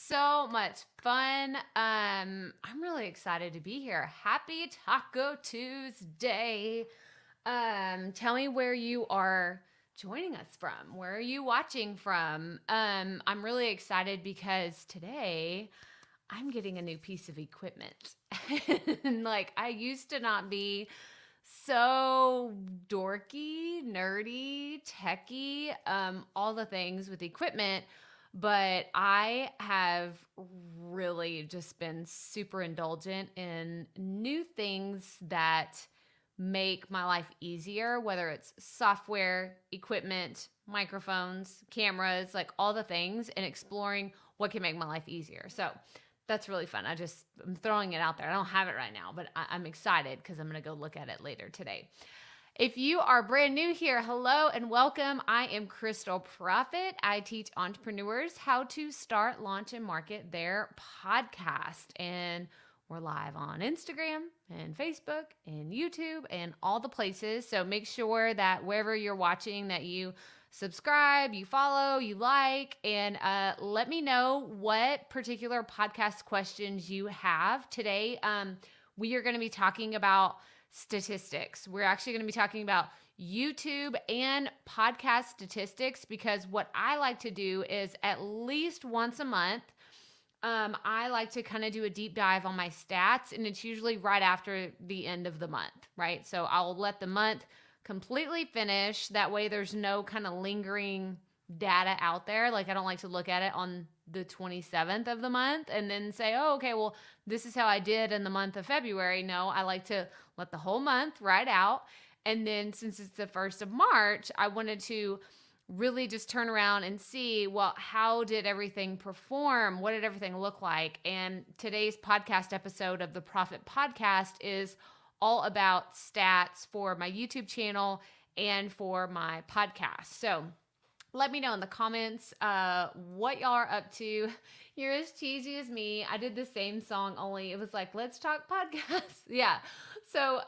so much fun. I'm really excited to be here. Happy Taco Tuesday. Tell me where you are joining us from. Where are you watching from? I'm really excited because today I'm getting a new piece of equipment. And I used to not be so dorky, nerdy, techie, all the things with equipment. But I have really just been super indulgent in new things that make my life easier, whether it's software, equipment, microphones, cameras, like all the things, and exploring what can make my life easier. So that's really fun. I'm throwing it out there. I don't have it right now, but I'm excited because I'm going to go look at it later today. If you are brand new here, hello and welcome. I am Crystal Profit. I teach entrepreneurs how to start, launch, and market their podcast. And we're live on Instagram and Facebook and YouTube and all the places. So make sure that wherever you're watching that you subscribe, you follow, you like, and let me know what particular podcast questions you have. Today, we are going to be talking about statistics. We're actually going to be talking about YouTube and podcast statistics because what I like to do is at least once a month, I like to kind of do a deep dive on my stats, and it's usually right after the end of the month, right? So I'll let the month completely finish. That way there's no kind of lingering data out there. I don't like to look at it on the 27th of the month and then say, oh, okay, well, this is how I did in the month of February. No, I like to let the whole month ride out. And then since it's the 1st of March, I wanted to really just turn around and see, well, how did everything perform? What did everything look like? And today's podcast episode of the Profit Podcast is all about stats for my YouTube channel and for my podcast. So let me know in the comments what y'all are up to. You're as cheesy as me. I did the same song, only it was like, let's talk podcasts. Yeah. So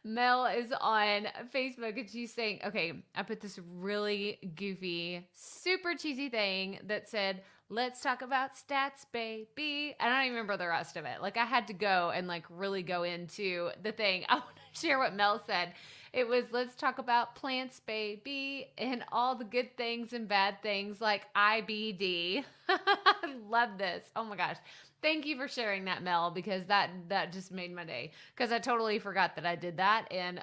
Mel is on Facebook and she's saying, okay, I put this really goofy, super cheesy thing that said, let's talk about stats, baby. I don't even remember the rest of it. I had to go and really go into the thing. I want to share what Mel said. It was, let's talk about plants, baby, and all the good things and bad things like IBD. I love this. Oh my gosh. Thank you for sharing that, Mel, because that just made my day. Because I totally forgot that I did that. And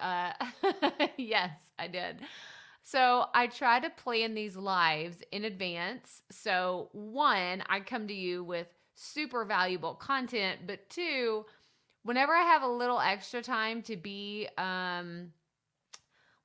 yes, I did. So I try to plan these lives in advance. So one, I come to you with super valuable content. But two, whenever I have a little extra time to be,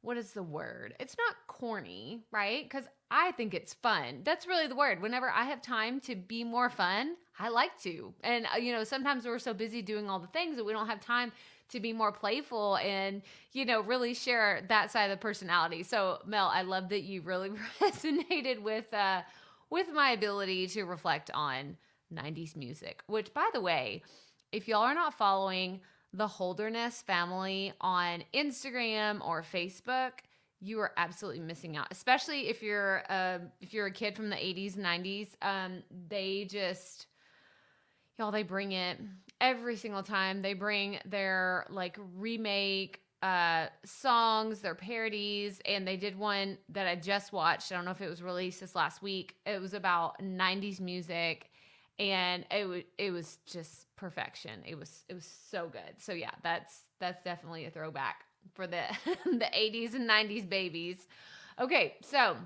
what is the word? It's not corny, right? Because I think it's fun. That's really the word. Whenever I have time to be more fun, I like to. And, sometimes we're so busy doing all the things that we don't have time to be more playful and, really share that side of the personality. So, Mel, I love that you really resonated with my ability to reflect on 90s music, which, by the way, if y'all are not following the Holderness family on Instagram or Facebook, you are absolutely missing out. Especially if you're a kid from the 80s and 90s. They bring it every single time. They bring their remake songs, their parodies, and they did one that I just watched. I don't know if it was released this last week. It was about 90s music. And it was just perfection. It was so good. So yeah, that's definitely a throwback for the the 80s and 90s babies. Okay, so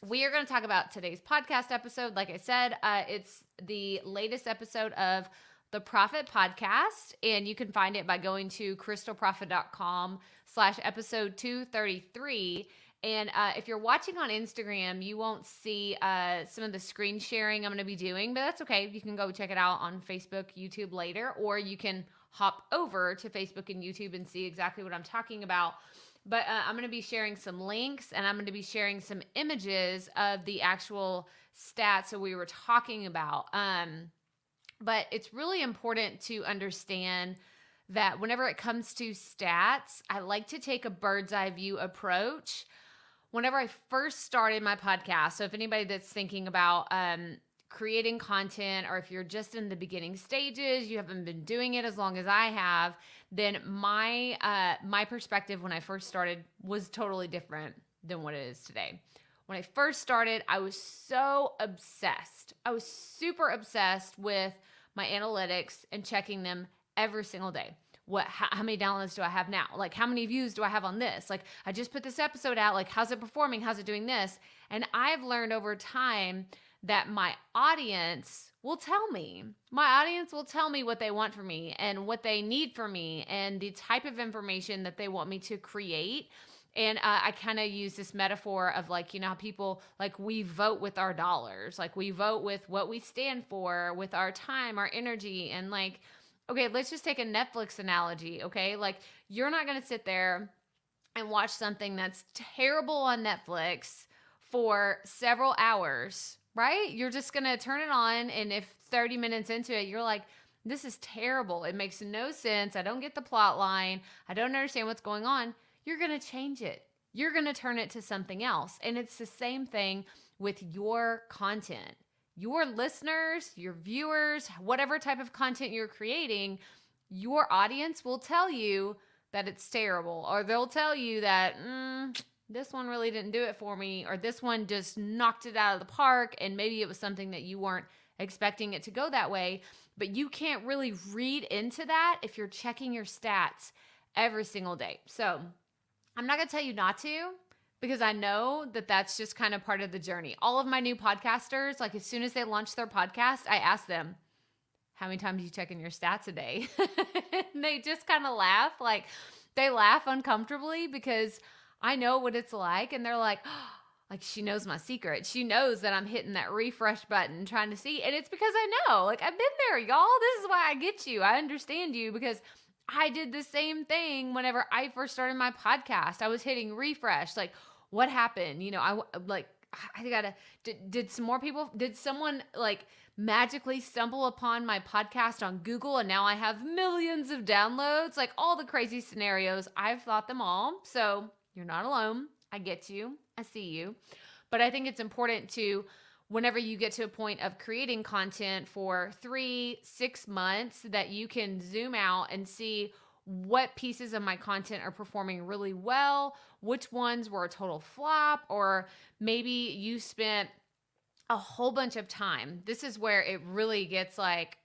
we are going to talk about today's podcast episode. Like I said, it's the latest episode of the Profit Podcast, and you can find it by going to crystalprofit.com/episode 233. And if you're watching on Instagram, you won't see some of the screen sharing I'm going to be doing, but that's okay. You can go check it out on Facebook, YouTube later, or you can hop over to Facebook and YouTube and see exactly what I'm talking about. But I'm going to be sharing some links, and I'm going to be sharing some images of the actual stats that we were talking about. But it's really important to understand that whenever it comes to stats, I like to take a bird's eye view approach. Whenever I first started my podcast, so if anybody that's thinking about creating content, or if you're just in the beginning stages, you haven't been doing it as long as I have, then my perspective when I first started was totally different than what it is today. When I first started, I was so obsessed. I was super obsessed with my analytics and checking them every single day. How many downloads do I have now? Like, how many views do I have on this? Like, I just put this episode out. Like, how's it performing? How's it doing this? And I've learned over time that my audience will tell me. My audience will tell me what they want from me and what they need from me and the type of information that they want me to create. And I kind of use this metaphor of like, you know, how people, like, we vote with our dollars. Like, we vote with what we stand for, with our time, our energy. And like, okay, let's just take a Netflix analogy, okay? Like, you're not going to sit there and watch something that's terrible on Netflix for several hours, right? You're just going to turn it on, and if 30 minutes into it, you're like, this is terrible. It makes no sense. I don't get the plot line. I don't understand what's going on. You're going to change it. You're going to turn it to something else. And it's the same thing with your content. Your listeners, your viewers, whatever type of content you're creating, your audience will tell you that it's terrible, or they'll tell you that this one really didn't do it for me, or this one just knocked it out of the park, and maybe it was something that you weren't expecting it to go that way. But you can't really read into that if you're checking your stats every single day. So I'm not going to tell you not to, because I know that that's just kind of part of the journey. All of my new podcasters, like, as soon as they launch their podcast, I ask them, how many times are you checking your stats a day? And they just kind of laugh. Like, they laugh uncomfortably because I know what it's like. And they're like, oh, like, she knows my secret. She knows that I'm hitting that refresh button trying to see. And it's because I know, like, I've been there, y'all. This is why I get you. I understand you, because I did the same thing whenever I first started my podcast. I was hitting refresh. Like, what happened? You know, did someone like magically stumble upon my podcast on Google and now I have millions of downloads? Like, all the crazy scenarios, I've thought them all. So you're not alone. I get you. I see you. But I think it's important to, whenever you get to a point of creating content for 3-6 months, that you can zoom out and see what pieces of my content are performing really well, which ones were a total flop, or maybe you spent a whole bunch of time. This is where it really gets like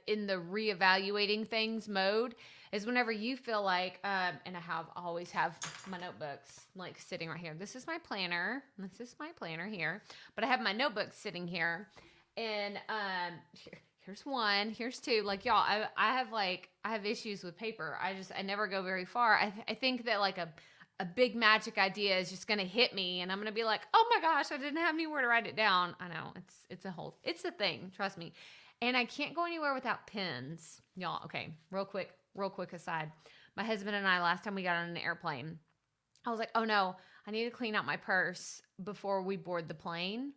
in the reevaluating things mode, is whenever you feel like, and I always have my notebooks like sitting right here. This is my planner. Here, but I have my notebooks sitting here, and here's one, here's two. Like, y'all, I have issues with paper. I never go very far. I think that like a big magic idea is just going to hit me, and I'm going to be like, oh my gosh, I didn't have anywhere to write it down. I know, it's a thing, trust me. And I can't go anywhere without pens. Y'all, okay, real quick aside. My husband and I, last time we got on an airplane, I was like, oh no, I need to clean out my purse before we board the plane.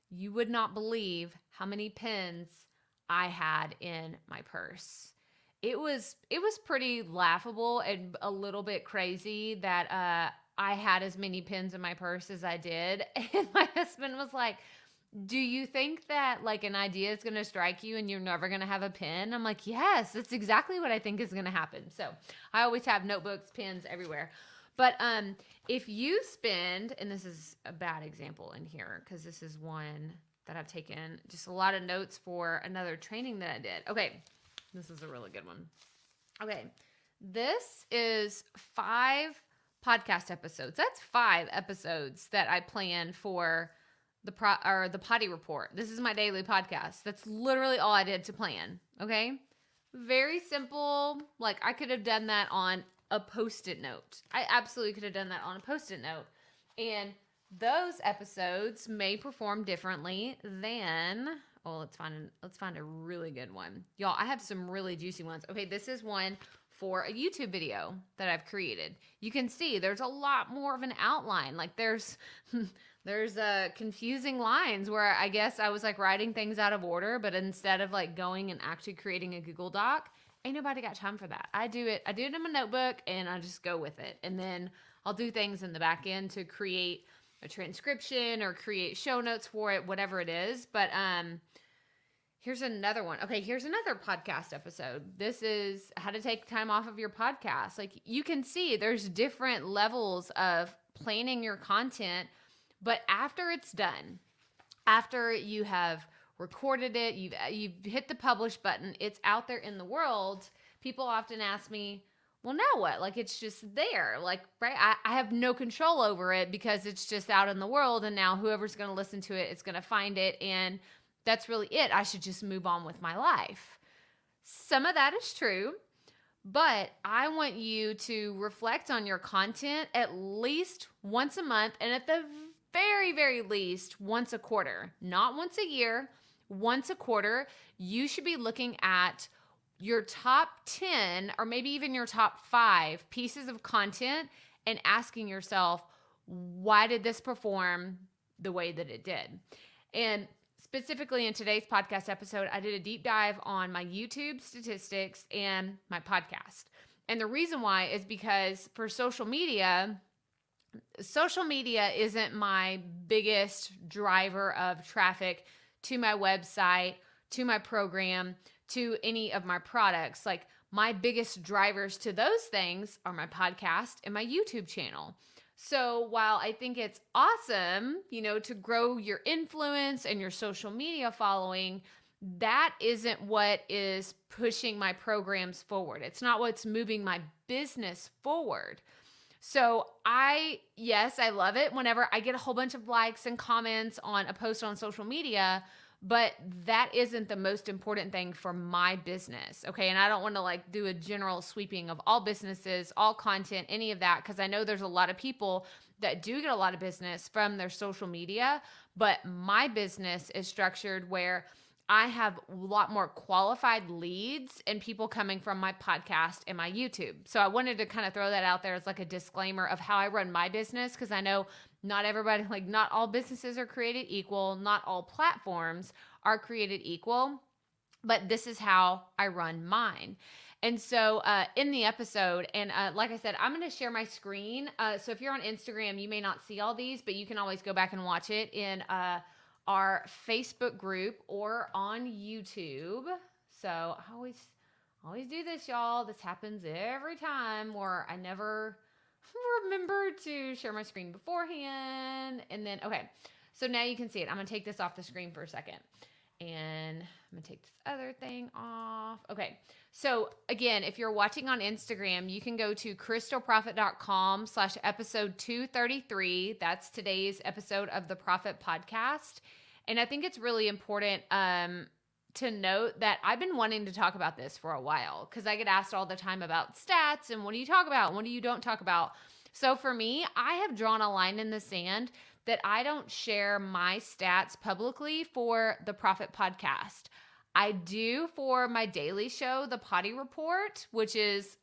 You would not believe how many pens I had in my purse. It was pretty laughable and a little bit crazy that I had as many pens in my purse as I did. And my husband was like, do you think that like an idea is going to strike you and you're never going to have a pen? I'm like, yes, that's exactly what I think is going to happen. So I always have notebooks, pens everywhere. But if you spend, and this is a bad example in here because this is one that I've taken just a lot of notes for another training that I did. Okay, this is a really good one. Okay, this is 5 podcast episodes. That's 5 episodes that I plan for the potty report. This is my daily podcast. That's literally all I did to plan. Okay, very simple. Like, I could have done that on a Post-it note. I absolutely could have done that on a Post-it note. And those episodes may perform differently than, let's find a really good one. Y'all, I have some really juicy ones. Okay, this is one for a YouTube video that I've created. You can see there's a lot more of an outline. Like, there's confusing lines where I guess I was like writing things out of order, but instead of like going and actually creating a Google Doc, ain't nobody got time for that. I do it in my notebook and I just go with it. And then I'll do things in the back end to create a transcription or create show notes for it, whatever it is. But here's another one. Okay, here's another podcast episode. This is how to take time off of your podcast. Like, you can see there's different levels of planning your content, but after it's done, after you have recorded it, you've hit the publish button, it's out there in the world, people often ask me, well, now what? Like, it's just there. Like, right? I have no control over it because it's just out in the world, and now whoever's going to listen to it is going to find it, and that's really it. I should just move on with my life. Some of that is true, but I want you to reflect on your content at least once a month, and at the very, very least once a quarter. Not once a year, once a quarter. You should be looking at your top 10 or maybe even your top 5 pieces of content and asking yourself, why did this perform the way that it did? And specifically in today's podcast episode, I did a deep dive on my YouTube statistics and my podcast. And the reason why is because for social media isn't my biggest driver of traffic to my website, to my program, to any of my products. Like, my biggest drivers to those things are my podcast and my YouTube channel. So while I think it's awesome, to grow your influence and your social media following, that isn't what is pushing my programs forward. It's not what's moving my business forward. So I love it whenever I get a whole bunch of likes and comments on a post on social media, but that isn't the most important thing for my business, okay? And I don't want to do a general sweeping of all businesses, all content, any of that, because I know there's a lot of people that do get a lot of business from their social media, but my business is structured where I have a lot more qualified leads and people coming from my podcast and my YouTube. So I wanted to kind of throw that out there as a disclaimer of how I run my business, because I know not everybody, not all businesses are created equal. Not all platforms are created equal, but this is how I run mine. And so in the episode, and like I said, I'm going to share my screen. So if you're on Instagram, you may not see all these, but you can always go back and watch it in our Facebook group or on YouTube. So I always do this, y'all. This happens every time where I never remember to share my screen beforehand. And then, okay, so now you can see it. I'm going to take this off the screen for a second. And I'm going to take this other thing off. Okay, so again, if you're watching on Instagram, you can go to crystalprofit.com/episode 233. That's today's episode of the Profit Podcast. And I think it's really important to note that I've been wanting to talk about this for a while, because I get asked all the time about stats and what do you talk about and what do you don't talk about. So for me, I have drawn a line in the sand that I don't share my stats publicly for the Profit Podcast. I do for my daily show, the Potty Report, which is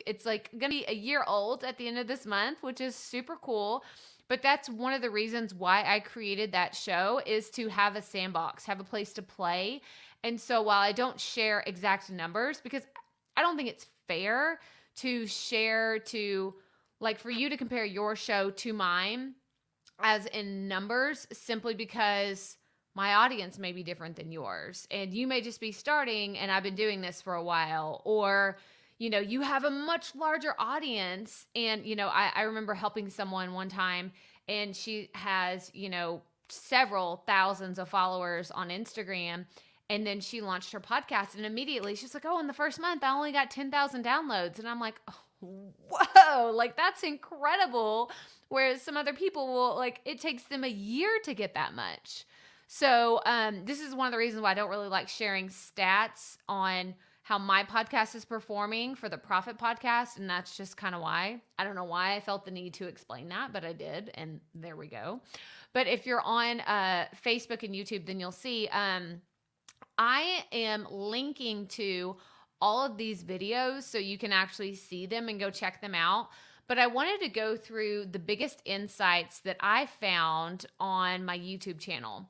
it's going to be a year old at the end of this month, which is super cool. But that's one of the reasons why I created that show, is to have a sandbox, have a place to play. And so while I don't share exact numbers, because I don't think it's fair to share for you to compare your show to mine as in numbers, simply because my audience may be different than yours. And you may just be starting and I've been doing this for a while, or you have a much larger audience. And, I remember helping someone one time, and she has, several thousands of followers on Instagram. And then she launched her podcast, and immediately she's like, oh, in the first month, I only got 10,000 downloads. And I'm like, oh, whoa, that's incredible. Whereas some other people will, it takes them a year to get that much. So this is one of the reasons why I don't really like sharing stats on how my podcast is performing for the Profit Podcast. And that's just kind of why. I don't know why I felt the need to explain that, but I did. And there we go. But if you're on Facebook and YouTube, then you'll see I am linking to all of these videos so you can actually see them and go check them out. But I wanted to go through the biggest insights that I found on my YouTube channel.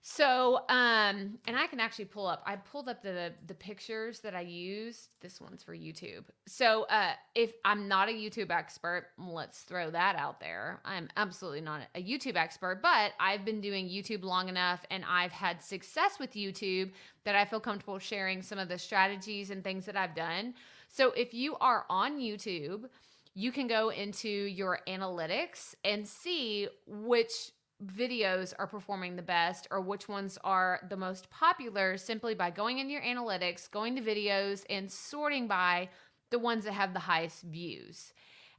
So, and I can actually I pulled up the pictures that I used. This one's for YouTube. So, if I'm not a YouTube expert, let's throw that out there. I'm absolutely not a YouTube expert, but I've been doing YouTube long enough and I've had success with YouTube that I feel comfortable sharing some of the strategies and things that I've done. So, if you are on YouTube, you can go into your analytics and see which videos are performing the best or which ones are the most popular simply by going into your analytics, going to videos, and sorting by the ones that have the highest views.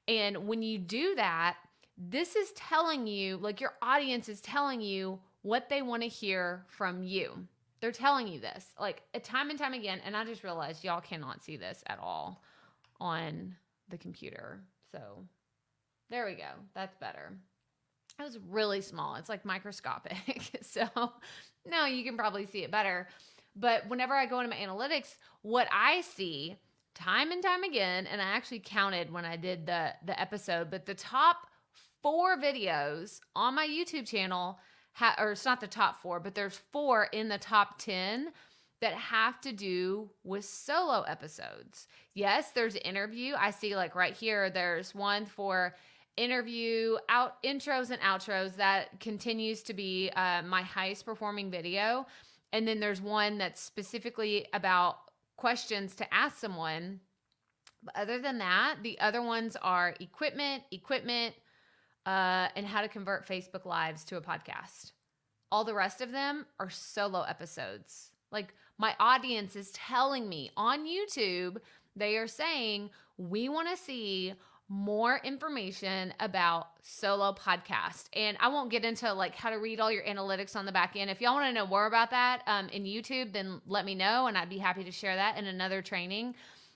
And when you do that, this is telling you, like your audience is telling you what they want to hear from you. They're telling you this like time and time again. And I just realized y'all cannot see this at all on the computer. So there we go. That's better. It was really small. It's like microscopic. So now you can probably see it better. But whenever I go into my analytics, what I see time and time again, and I actually counted when I did the episode, but the top 4 videos on my YouTube channel, or it's not the top 4, but there's 4 in the top 10 that have to do with solo episodes. Yes, there's an interview. I see like right here, there's one for intros and outros. That continues to be my highest performing video. And then there's one that's specifically about questions to ask someone. But other than that, the other ones are equipment, and how to convert Facebook Lives to a podcast. All the rest of them are solo episodes. Like my audience is telling me on YouTube, they are saying, we want to see more information about solo podcast. And I won't get into like how to read all your analytics on the back end. If y'all want to know more about that in YouTube, then let me know and I'd be happy to share that in another training.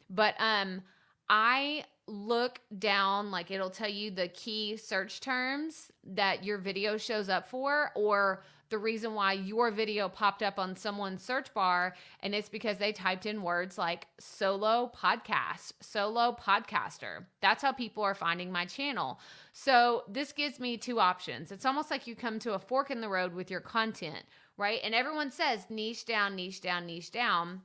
But I look down, like it'll tell you the key search terms that your video shows up for, or the reason why your video popped up on someone's search bar, and it's because they typed in words like solo podcast, solo podcaster. That's how people are finding my channel. So this gives me 2 options. It's almost like you come to a fork in the road with your content, right? And everyone says niche down, niche down, niche down.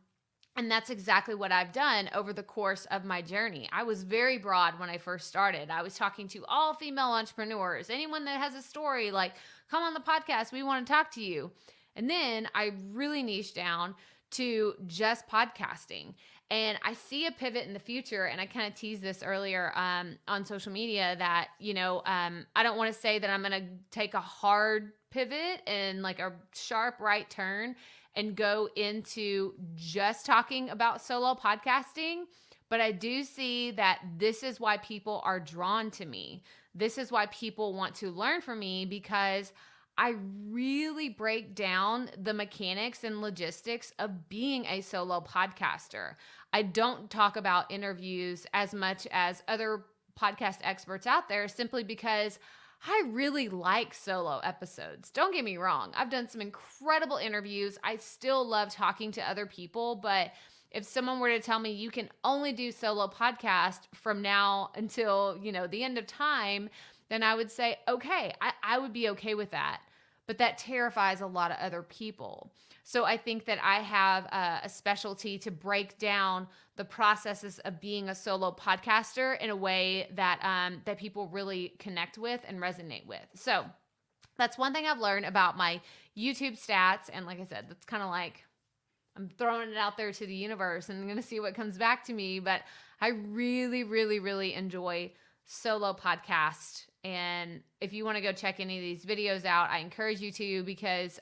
And that's exactly what I've done over the course of my journey. I was very broad when I first started. I was talking to all female entrepreneurs, anyone that has a story, like, come on the podcast, we want to talk to you. And then I really niched down to just podcasting. And I see a pivot in the future, and I kind of teased this earlier on social media that, I don't want to say that I'm going to take a hard pivot and like a sharp right turn and go into just talking about solo podcasting. But I do see that this is why people are drawn to me. This is why people want to learn from me, because I really break down the mechanics and logistics of being a solo podcaster. I don't talk about interviews as much as other podcast experts out there, simply because I really like solo episodes. Don't get me wrong. I've done some incredible interviews. I still love talking to other people, but if someone were to tell me you can only do solo podcast from now until, the end of time, then I would say, okay, I would be okay with that. But that terrifies a lot of other people. So I think that I have a specialty to break down the processes of being a solo podcaster in a way that that people really connect with and resonate with. So that's one thing I've learned about my YouTube stats. And like I said, that's kind of like I'm throwing it out there to the universe and I'm going to see what comes back to me. But I really, really, really enjoy solo podcast. And if you want to go check any of these videos out, I encourage you to, because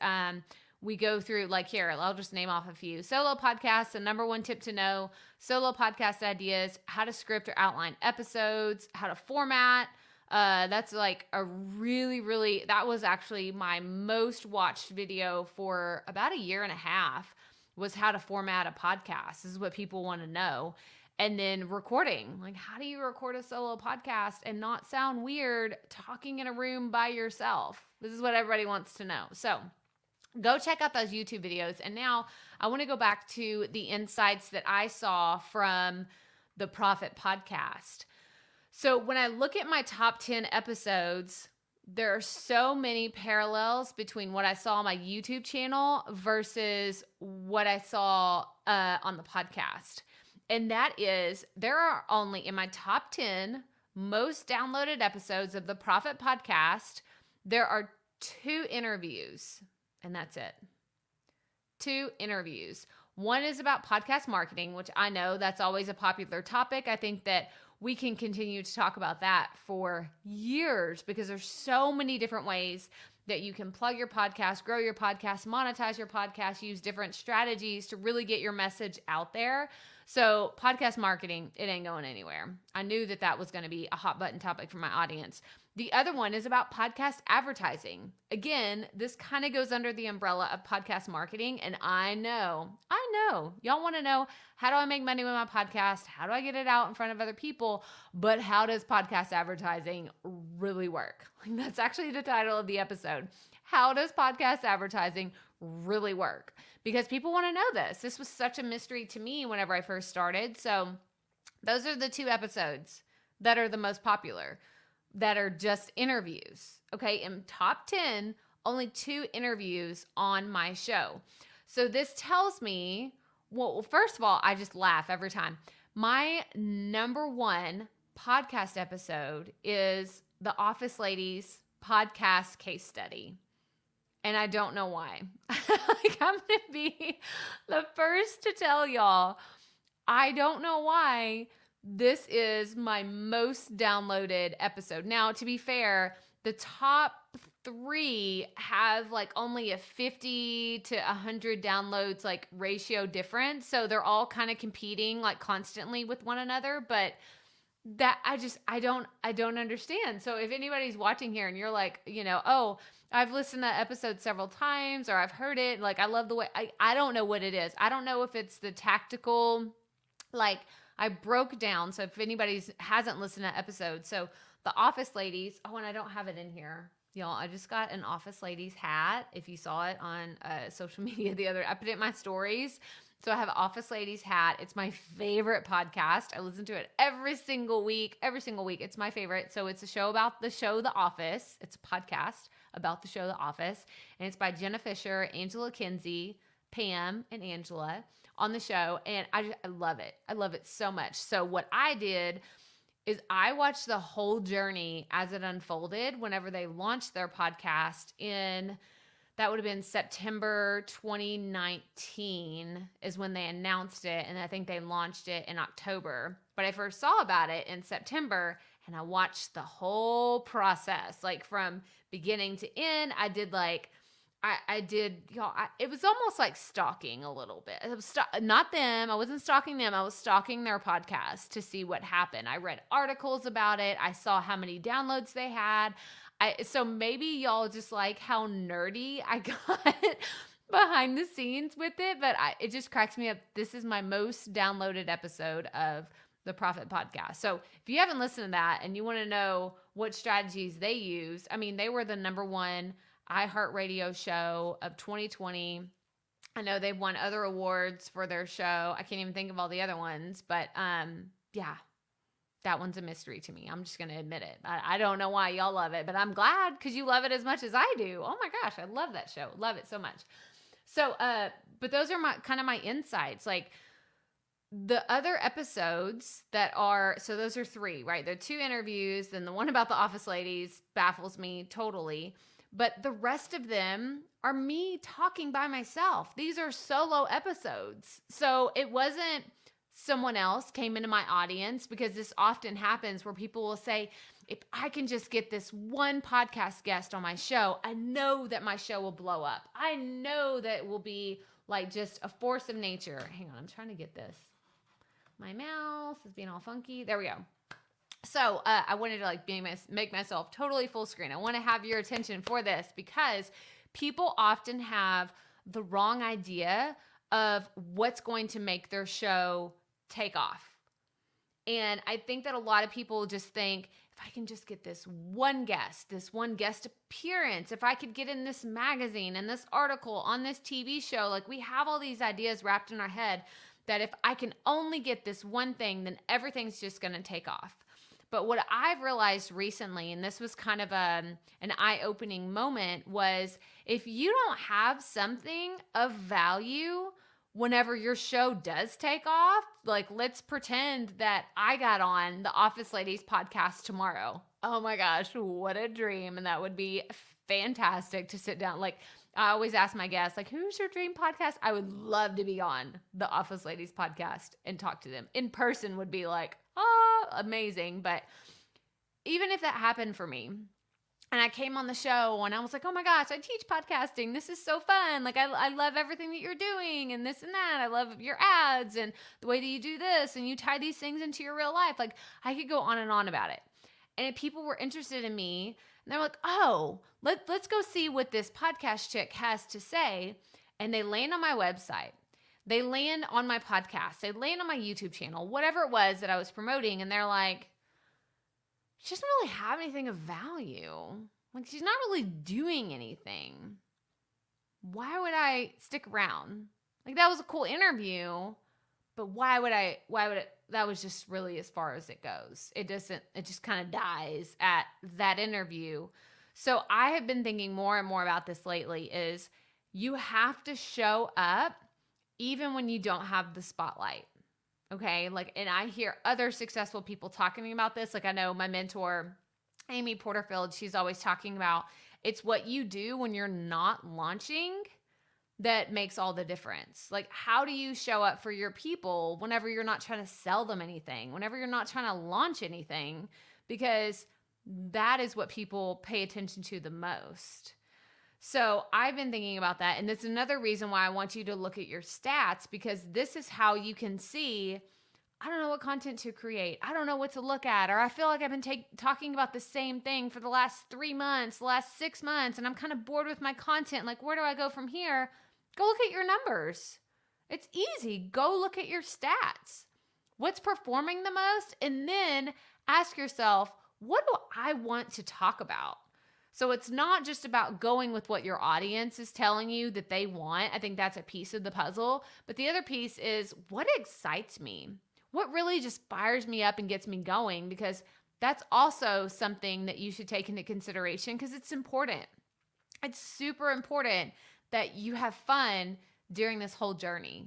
we go through, like here, I'll just name off a few. Solo podcasts, the number 1 tip to know, solo podcast ideas, how to script or outline episodes, how to format. That's like a really, really, that was actually my most watched video for about a year and a half, was how to format a podcast. This is what people want to know. And then recording, like how do you record a solo podcast and not sound weird talking in a room by yourself? This is what everybody wants to know. So go check out those YouTube videos. And now I want to go back to the insights that I saw from the Profit podcast. So when I look at my top 10 episodes, there are so many parallels between what I saw on my YouTube channel versus what I saw on the podcast. And that is, there are only in my top 10 most downloaded episodes of the Profit Podcast, there are 2 interviews, and that's it. 2 interviews. One is about podcast marketing, which I know that's always a popular topic. I think that we can continue to talk about that for years because there's so many different ways that you can plug your podcast, grow your podcast, monetize your podcast, use different strategies to really get your message out there. So podcast marketing, it ain't going anywhere. I knew that that was going to be a hot button topic for my audience. The other one is about podcast advertising. Again, this kind of goes under the umbrella of podcast marketing. And I know, y'all want to know, how do I make money with my podcast? How do I get it out in front of other people? But how does podcast advertising really work? Like, that's actually the title of the episode. How does podcast advertising really work? Because people want to know this. This was such a mystery to me whenever I first started. So those are the 2 episodes that are the most popular, that are just interviews. Okay, in top 10, only 2 interviews on my show. So this tells me, well, first of all, I just laugh every time. My number 1 podcast episode is the Office Ladies podcast case study. And I don't know why. Like, I'm going to be the first to tell y'all, I don't know why this is my most downloaded episode. Now, to be fair, the top 3 have like only a 50 to 100 downloads like ratio difference. So they're all kind of competing like constantly with one another. But that I don't understand. So if anybody's watching here and you're like, oh, I've listened to that episode several times, or I've heard it, like, I love the way, I don't know what it is. I don't know if it's the tactical, like, I broke down. So if anybody hasn't listened to that episode, so the Office Ladies, oh, and I don't have it in here. Y'all, I just got an Office Ladies hat. If you saw it on social media I put it in my stories. So I have an Office Ladies hat. It's my favorite podcast. I listen to it every single week. It's my favorite. So it's a show about the show The Office. It's a podcast about the show The Office. And it's by Jenna Fisher, Angela Kinsey, Pam, and Angela on the show. And I love it. I love it so much. So what I did is I watched the whole journey as it unfolded whenever they launched their podcast that would have been September 2019 is when they announced it. And I think they launched it in October. But I first saw about it in September, and I watched the whole process, like from beginning to end. I did like, it was almost like stalking a little bit. It was not them. I wasn't stalking them. I was stalking their podcast to see what happened. I read articles about it. I saw how many downloads they had. So maybe y'all just like how nerdy I got behind the scenes with it, but it just cracks me up. This is my most downloaded episode of the Profit Podcast. So if you haven't listened to that and you want to know what strategies they use, I mean, they were the number 1 iHeartRadio show of 2020. I know they've won other awards for their show. I can't even think of all the other ones, but yeah. That one's a mystery to me. I'm just going to admit it. I don't know why y'all love it, but I'm glad because you love it as much as I do. Oh my gosh, I love that show. Love it so much. So, but those are my insights. Like the other episodes so those are 3, right? They're 2 interviews. Then the one about the Office Ladies baffles me totally. But the rest of them are me talking by myself. These are solo episodes. So it wasn't someone else came into my audience, because this often happens where people will say, if I can just get this one podcast guest on my show, I know that my show will blow up. I know that it will be like just a force of nature. Hang on, I'm trying to get this. My mouse is being all funky. There we go. So I wanted to like make myself totally full screen. I want to have your attention for this because people often have the wrong idea of what's going to make their show take off. And I think that a lot of people just think, if I can just get this one guest appearance, if I could get in this magazine and this article on this TV show, like we have all these ideas wrapped in our head that if I can only get this one thing, then everything's just going to take off. But what I've realized recently, and this was kind of an eye-opening moment, was if you don't have something of value whenever your show does take off, like let's pretend that I got on the Office Ladies podcast tomorrow. Oh my gosh, what a dream. And that would be fantastic to sit down. Like I always ask my guests, like, who's your dream podcast? I would love to be on the Office Ladies podcast and talk to them. In person would be like, oh, amazing. But even if that happened for me, and I came on the show and I was like, oh my gosh, I teach podcasting. This is so fun. Like, I love everything that you're doing and this and that. I love your ads and the way that you do this and you tie these things into your real life. Like, I could go on and on about it. And if people were interested in me, and they're like, oh, let's go see what this podcast chick has to say. And they land on my website. They land on my podcast. They land on my YouTube channel, whatever it was that I was promoting. And they're like, she doesn't really have anything of value. Like, she's not really doing anything. Why would I stick around? Like, that was a cool interview, but why would it, that was just really as far as it goes. It just kind of dies at that interview. So I have been thinking more and more about this lately is you have to show up even when you don't have the spotlight. Okay. Like, and I hear other successful people talking about this. Like I know my mentor, Amy Porterfield, she's always talking about it's what you do when you're not launching that makes all the difference. Like, how do you show up for your people whenever you're not trying to sell them anything, whenever you're not trying to launch anything, because that is what people pay attention to the most. So I've been thinking about that. And that's another reason why I want you to look at your stats, because this is how you can see, I don't know what content to create. I don't know what to look at. Or I feel like I've been talking about the same thing for the last 3 months, the last 6 months, and I'm kind of bored with my content. Like, where do I go from here? Go look at your numbers. It's easy. Go look at your stats. What's performing the most? And then ask yourself, what do I want to talk about? So it's not just about going with what your audience is telling you that they want. I think that's a piece of the puzzle. But the other piece is what excites me? What really just fires me up and gets me going? Because that's also something that you should take into consideration because it's important. It's super important that you have fun during this whole journey.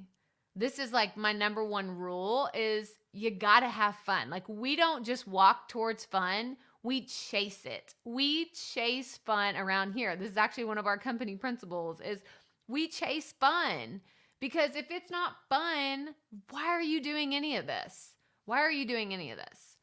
This is like my number one rule is you got to have fun. Like we don't just walk towards fun. We chase it. We chase fun around here. This is actually one of our company principles is we chase fun because if it's not fun, why are you doing any of this? Why are you doing any of this?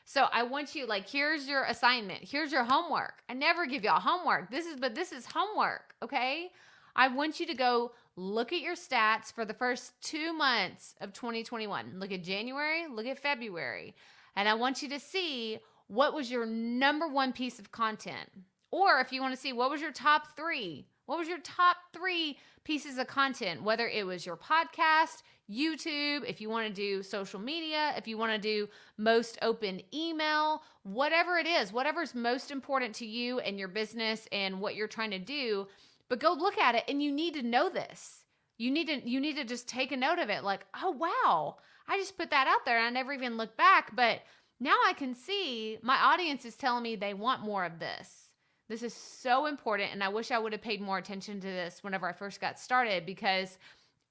So I want you like, here's your assignment. Here's your homework. I never give y'all homework. This is homework. Okay. I want you to go look at your stats for the first 2 months of 2021. Look at January, look at February. And I want you to see what was your number one piece of content? Or if you want to see what was your top 3? What was your top 3 pieces of content? Whether it was your podcast, YouTube, if you want to do social media, if you want to do most open email, whatever it is, whatever's most important to you and your business and what you're trying to do, but go look at it and you need to know this. You need to just take a note of it like, oh, wow, I just put that out there and I never even looked back, but now I can see my audience is telling me they want more of this. This is so important. And I wish I would have paid more attention to this whenever I first got started because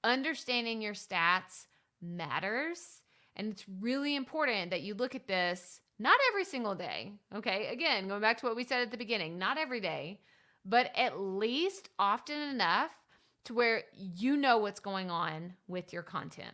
understanding your stats matters. And it's really important that you look at this, not every single day. Okay. Again, going back to what we said at the beginning, not every day, but at least often enough to where you know what's going on with your content.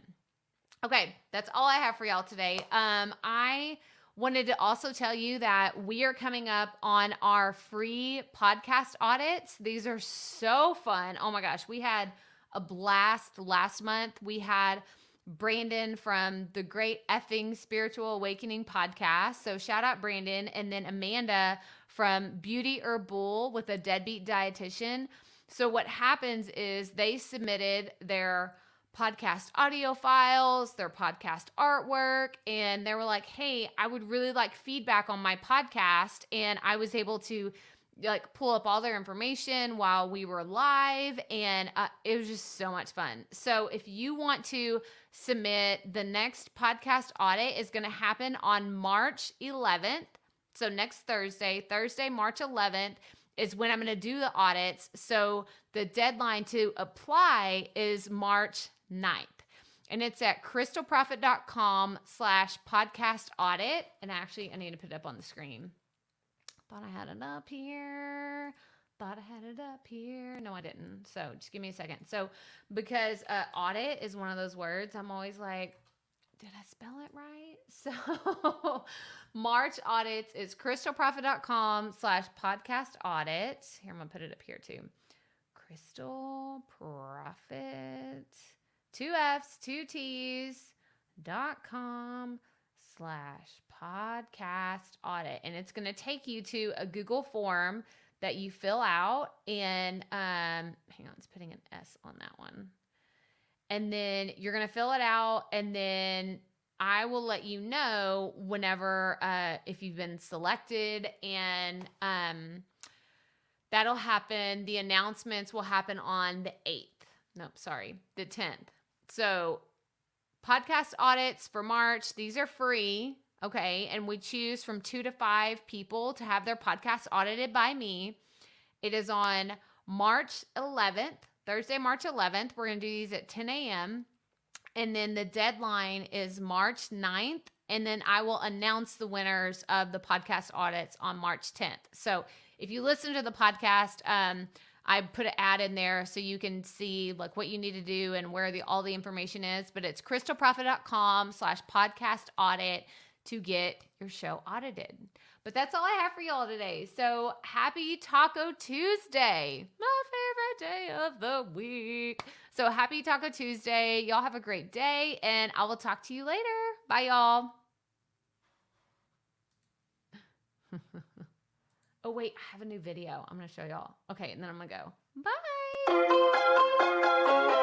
Okay, that's all I have for y'all today. I wanted to also tell you that we are coming up on our free podcast audits. These are so fun. Oh my gosh, we had a blast last month. We had Brandon from the Great Effing Spiritual Awakening podcast. So shout out Brandon. And then Amanda from Beauty or Bull with a Deadbeat Dietitian. So what happens is they submitted their podcast audio files, their podcast artwork, and they were like, hey, I would really like feedback on my podcast. And I was able to like pull up all their information while we were live, and it was just so much fun. So if you want to submit. The next podcast audit is going to happen on March 11th. So next Thursday, March 11th is when I'm going to do the audits. So the deadline to apply is March 9th. And it's at crystalprofit.com/podcast audit. And actually, I need to put it up on the screen. Thought I had it up here. No, I didn't. So just give me a second. So because audit is one of those words, I'm always like, did I spell it right? So March audits is crystalprofit.com/podcast audit. Here, I'm going to put it up here too. Crystal Profit, 2 F's, 2 T's.com/podcast audit. And it's going to take you to a Google form that you fill out. And hang on, it's putting an S on that one. And then you're going to fill it out. And then I will let you know whenever, if you've been selected, and that'll happen. The announcements will happen on the 10th. So podcast audits for March, these are free. Okay. And we choose from 2 to 5 people to have their podcast audited by me. It is on March 11th, Thursday, March 11th. We're going to do these at 10 a.m. And then the deadline is March 9th. And then I will announce the winners of the podcast audits on March 10th. So if you listen to the podcast, I put an ad in there so you can see like what you need to do and where all the information is. But it's crystalprofit.com/podcast audit to get your show audited. But that's all I have for y'all today. So happy Taco Tuesday, my favorite day of the week. So happy Taco Tuesday. Y'all have a great day, and I will talk to you later. Bye, y'all. Oh, wait, I have a new video I'm going to show y'all. Okay, and then I'm going to go. Bye.